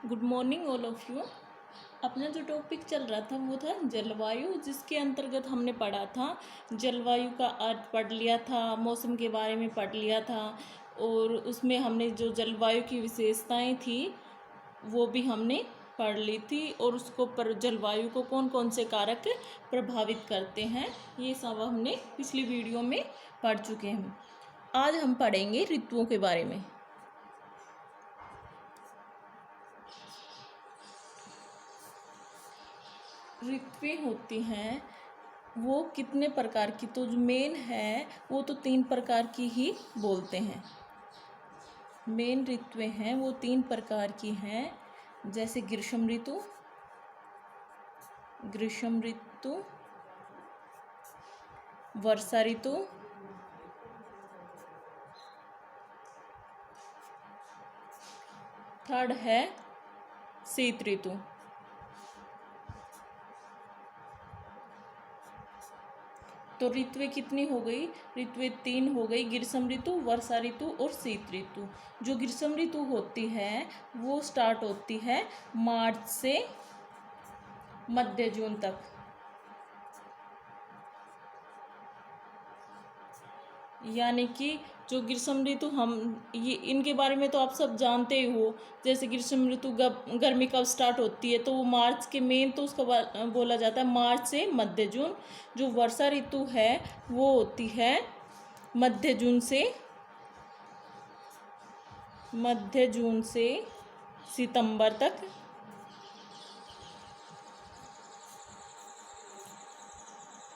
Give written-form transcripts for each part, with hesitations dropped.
Good morning all of you. अपना जो topic चल रहा था वो था जलवायु, जिसके अंतर्गत हमने पढ़ा था जलवायु का अर्थ पढ़ लिया था, मौसम के बारे में पढ़ लिया था और उसमें हमने जो जलवायु की विशेषताएं थी वो भी हमने पढ़ ली थी और उसको पर जलवायु को कौन कौन से कारक प्रभावित करते हैं ये सब हमने पिछली वीडियो में पढ़ चुके हैं। आज हम पढ़ेंगे ऋतुओं के बारे में। ऋतुएं होती हैं वो कितने प्रकार की, तो जो मेन है वो तो 3 प्रकार की ही बोलते हैं। मेन ऋतुएं हैं वो 3 प्रकार की हैं, जैसे ग्रीष्म ऋतु, वर्षा ऋतु, थर्ड है शीत ऋतु। तो ऋतुएं कितनी हो गई? ऋतुएं 3 हो गई, ग्रीष्म ऋतु, वर्षा ऋतु और शीत ऋतु। जो ग्रीष्म ऋतु होती है वो स्टार्ट होती है मार्च से मध्य जून तक। यानी कि जो ग्रीष्म ऋतु हम ये इनके बारे में तो आप सब जानते ही हो। जैसे ग्रीष्म ऋतु गर्मी कब स्टार्ट होती है तो वो मार्च के मेन तो उसका बोला जाता है मार्च से मध्य जून। जो वर्षा ऋतु है वो होती है मध्य जून से सितंबर तक।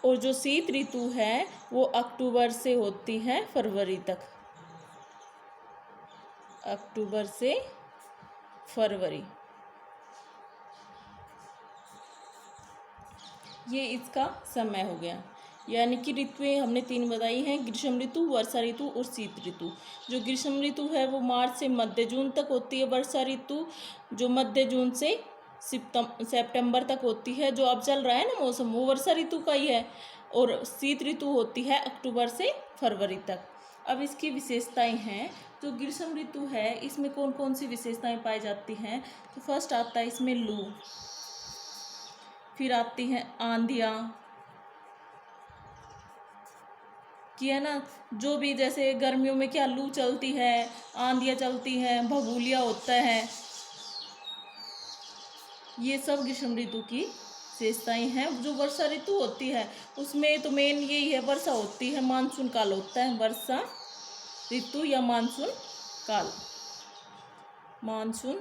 और जो शीत ऋतु है वो अक्टूबर से होती है फरवरी तक। अक्टूबर से फरवरी ये इसका समय हो गया। यानी कि ऋतुएं हमने 3 बताई हैं, ग्रीष्म ऋतु, वर्षा ऋतु और शीत ऋतु। जो ग्रीष्म ऋतु है वो मार्च से मध्य जून तक होती है। वर्षा ऋतु जो मध्य जून से सितंबर तक होती है। जो अब चल रहा है ना मौसम वो वर्षा ऋतु का ही है। और शीत ऋतु होती है अक्टूबर से फरवरी तक। अब इसकी विशेषताएं हैं। जो ग्रीष्म ऋतु है इसमें कौन कौन सी विशेषताएं पाई जाती हैं? तो फर्स्ट आता है इसमें लू, फिर आती हैं आंधियाँ कि है ना, जो भी जैसे गर्मियों में क्या लू चलती है, आंधियाँ चलती हैं, भभूलिया होता है, ये सब ग्रीष्म ऋतु की विशेषताएं हैं। जो वर्षा ऋतु होती है उसमें तो मेन यही है, वर्षा होती है, मानसून काल होता है वर्षा ऋतु या मानसून काल, मानसून।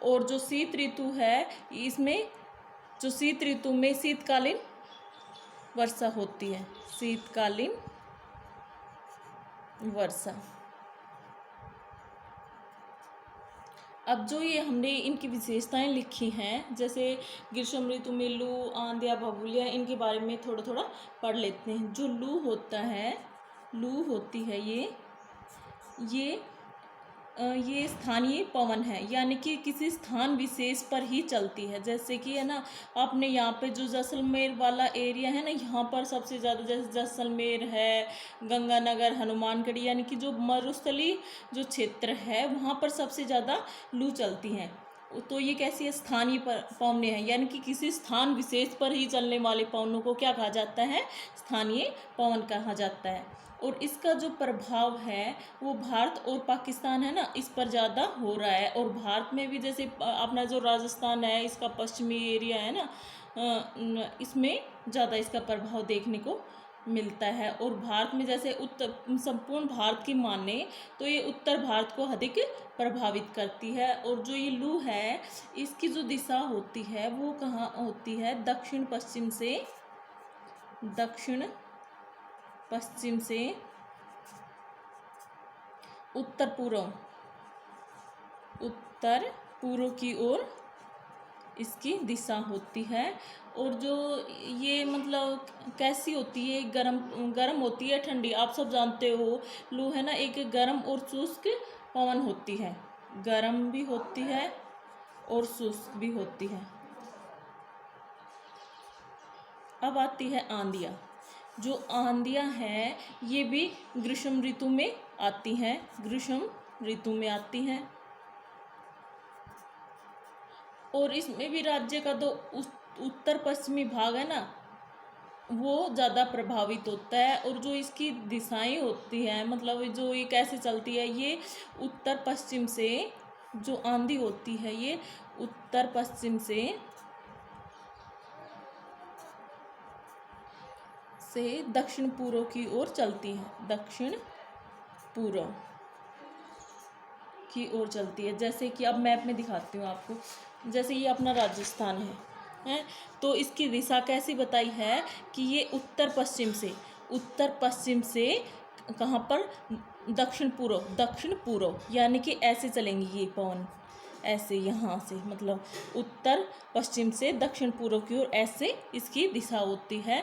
और जो शीत ऋतु है इसमें जो शीत ऋतु में शीतकालीन वर्षा होती है, शीतकालीन वर्षा। अब जो ये हमने इनकी विशेषताएं लिखी हैं, जैसे ग्रीष्म ऋतु में लू, आंधियाँ, भभूलिया, इनके बारे में थोड़ा थोड़ा पढ़ लेते हैं। जो लू होता है, लू होती है ये स्थानीय पवन है, यानी कि किसी स्थान विशेष पर ही चलती है। जैसे कि है ना, आपने यहाँ पे जो जैसलमेर वाला एरिया है ना, यहाँ पर सबसे ज़्यादा जैसे जैसलमेर है, गंगानगर, हनुमानगढ़ी, यानी कि जो मरुस्थलीय जो क्षेत्र है वहाँ पर सबसे ज़्यादा लू चलती हैं। तो ये कैसी है? स्थानीय पवनें हैं, यानी कि किसी स्थान विशेष पर ही चलने वाले पवनों को क्या कहा जाता है? स्थानीय पवन कहा जाता है। और इसका जो प्रभाव है वो भारत और पाकिस्तान है ना, इस पर ज़्यादा हो रहा है। और भारत में भी जैसे अपना जो राजस्थान है, इसका पश्चिमी एरिया है ना, इसमें ज़्यादा इसका प्रभाव देखने को मिलता है। और भारत में जैसे संपूर्ण भारत की माने तो ये उत्तर भारत को अधिक प्रभावित करती है। और जो ये लू है इसकी जो दिशा होती है वो कहाँ होती है? दक्षिण पश्चिम से उत्तर पूर्व की ओर इसकी दिशा होती है। और जो ये मतलब कैसी होती है? गर्म होती है, ठंडी। आप सब जानते हो लू है ना, एक गर्म और शुष्क पवन होती है, गर्म भी होती है और शुष्क भी होती है। अब आती है आंधियाँ। जो आंधियाँ हैं ये भी ग्रीष्म ऋतु में आती हैं, और इसमें भी राज्य का तो उत्तर पश्चिमी भाग है ना, वो ज़्यादा प्रभावित होता है। और जो इसकी दिशाएं होती है, मतलब जो ये कैसे चलती है, ये उत्तर पश्चिम से, जो आंधी होती है ये उत्तर पश्चिम से दक्षिण पूर्व की ओर चलती है, दक्षिण पूर्व की ओर चलती है। जैसे कि अब मैप में दिखाती हूँ आपको। जैसे ये अपना राजस्थान है, तो इसकी दिशा कैसी बताई है कि ये उत्तर पश्चिम से कहाँ पर, दक्षिण पूर्व, यानी कि ऐसे चलेंगी ये पवन, ऐसे यहाँ से, मतलब उत्तर पश्चिम से दक्षिण पूर्व की ओर ऐसे इसकी दिशा होती है।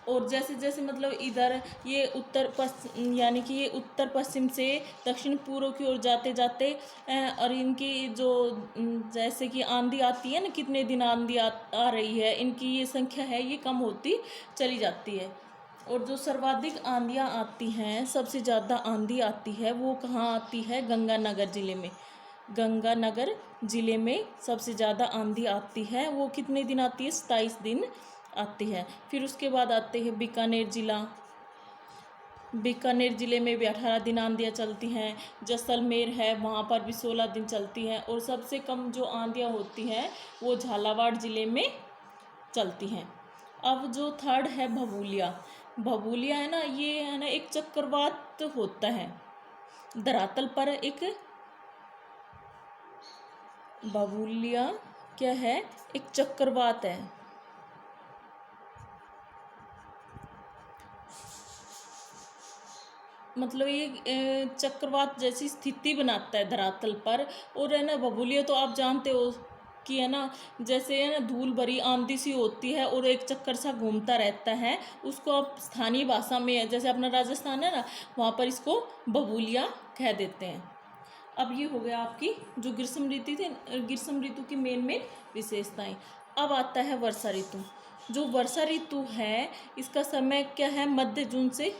और जैसे जैसे मतलब इधर ये यानी कि ये उत्तर पश्चिम से दक्षिण पूर्व की ओर जाते जाते और इनकी जो जैसे कि आंधी आती है ना, कितने दिन आंधी आ रही है, इनकी ये संख्या है ये कम होती चली जाती है। और जो सर्वाधिक आंधियाँ आती हैं, सबसे ज़्यादा आंधी आती है, वो कहाँ आती है, गंगानगर ज़िले में। गंगानगर ज़िले में सबसे ज़्यादा आंधी आती है, वो कितने दिन आती है, 27 दिन आती है। फिर उसके बाद आते हैं बीकानेर ज़िला। बीकानेर ज़िले में भी 18 दिन आंधियाँ चलती हैं। जैसलमेर है, वहाँ पर भी 16 दिन चलती हैं। और सबसे कम जो आंधियाँ होती हैं वो झालावाड़ ज़िले में चलती हैं। अब जो थर्ड है भभूलिया है ना, ये है ना एक चक्रवात होता है धरातल पर। एक भभूलिया क्या है, एक चक्रवात है। मतलब ये चक्रवात जैसी स्थिति बनाता है धरातल पर। और है ना भभूलिया तो आप जानते हो कि है ना, जैसे है ना धूल भरी आंधी सी होती है और एक चक्कर सा घूमता रहता है, उसको आप स्थानीय भाषा में, जैसे अपना राजस्थान है ना, वहाँ पर इसको भभूलिया कह देते हैं। अब ये हो गया आपकी जो ग्रीष्म ऋतु की मेन विशेषताएं। अब आता है वर्षा ऋतु। जो वर्षा ऋतु है इसका समय क्या है, मध्य जून से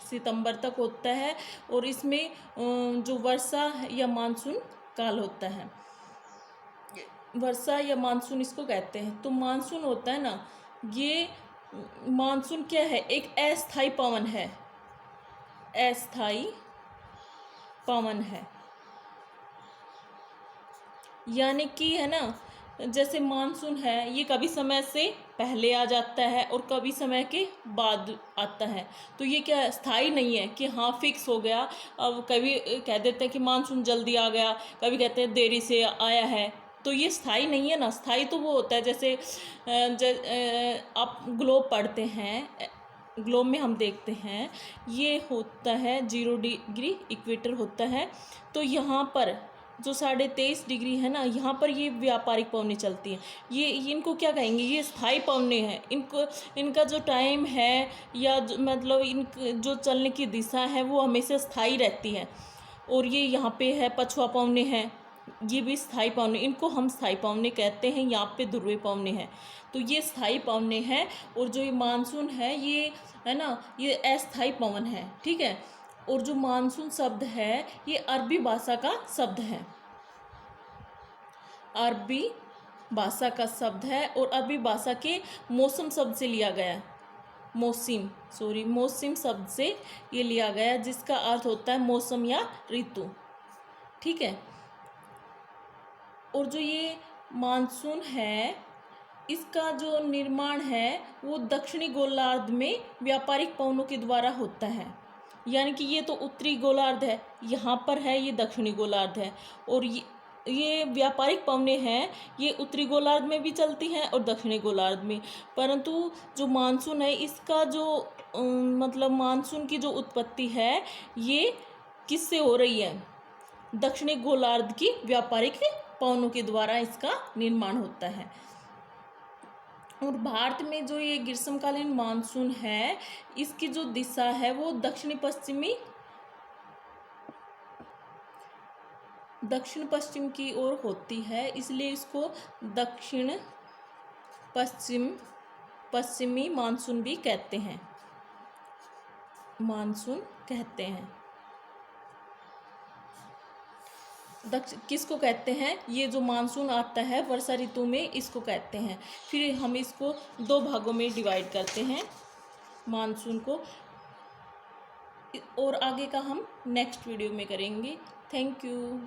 सितंबर तक होता है। और इसमें जो वर्षा या मानसून काल होता है, वर्षा या मानसून इसको कहते हैं। तो मानसून होता है ना, ये मानसून क्या है, एक अस्थायी पवन है, अस्थायी पवन है। यानी कि है ना, जैसे मानसून है ये कभी समय से पहले आ जाता है और कभी समय के बाद आता है। तो ये क्या स्थायी नहीं है कि हाँ फिक्स हो गया। अब कभी कह देते हैं कि मानसून जल्दी आ गया, कभी कहते हैं देरी से आया है। तो ये स्थायी नहीं है ना। स्थायी तो वो होता है जैसे आप ग्लोब पढ़ते हैं, ग्लोब में हम देखते हैं ये होता है 0 डिग्री इक्वेटर होता है। तो यहाँ पर जो 23.5 डिग्री है ना, यहाँ पर ये व्यापारिक पवनें चलती हैं। ये इनको क्या कहेंगे, ये स्थायी पवनें हैं। इनका जो टाइम है या मतलब इन जो चलने की दिशा है वो हमेशा स्थायी रहती है। और ये यहाँ पे है पछुआ पवनें हैं, ये भी स्थायी पवनें, इनको हम स्थायी पवनें कहते हैं। यहाँ पे ध्रुवीय पवनें हैं। तो ये स्थायी पवनें हैं। और जो ये मानसून है ये है ना, ये अस्थायी पवन है, ठीक है। और जो मानसून शब्द है ये अरबी भाषा का शब्द है, अरबी भाषा का शब्द है। और अरबी भाषा के मौसम शब्द से लिया गया है, मौसम शब्द से ये लिया गया, जिसका अर्थ होता है मौसम या ऋतु, ठीक है। और जो ये मानसून है इसका जो निर्माण है वो दक्षिणी गोलार्ध में व्यापारिक पवनों के द्वारा होता है। यानी कि ये तो उत्तरी गोलार्ध है, यहाँ पर है ये दक्षिणी गोलार्ध है। और ये व्यापारिक पवनें हैं, ये उत्तरी गोलार्ध में भी चलती हैं और दक्षिणी गोलार्ध में। परंतु जो मानसून है इसका जो मतलब मानसून की जो उत्पत्ति है ये किससे हो रही है, दक्षिणी गोलार्ध की व्यापारिक पवनों के द्वारा इसका निर्माण होता है। और भारत में जो ये ग्रीष्मकालीन मानसून है इसकी जो दिशा है वो दक्षिण पश्चिम की ओर होती है, इसलिए इसको दक्षिण पश्चिमी मानसून भी कहते हैं, किसको कहते हैं, ये जो मानसून आता है वर्षा ऋतु में, इसको कहते हैं। फिर हम इसको 2 भागों में डिवाइड करते हैं मानसून को, और आगे का हम नेक्स्ट वीडियो में करेंगे। Thank you.